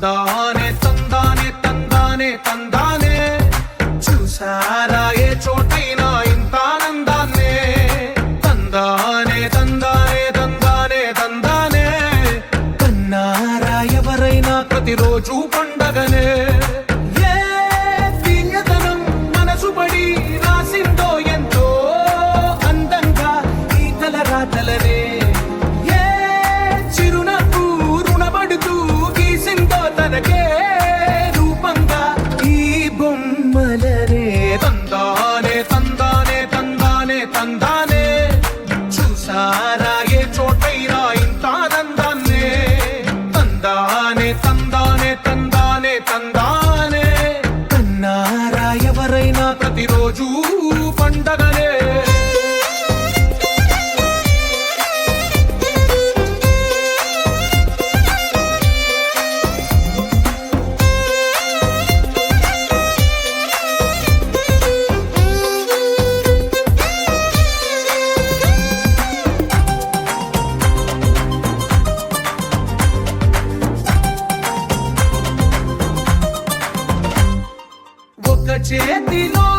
తందానే తందానే తందానే తందానే చూసారా ఏ చోటైనా ఇంత ఆనందాన్నే తందానే తందానే తందానే తందానే కన్నారా ఎవరైనా ప్రతిరోజు పండగనే ఏ దివ్యతనం మనసు పడి రాసిందో ఎంతో అందంగా ఈ తలరాతలనే తనకే రూపంగా ఈ బొమ్మలనే తందానే తందానే తందానే తందానే చూసారా ఏ చోటైనా ఇంత ఆనందాన్నే తందానే తందానే తందానే తందానే కన్నారా ఎవరైనా ప్రతిరోజు పండగనే చేతిలో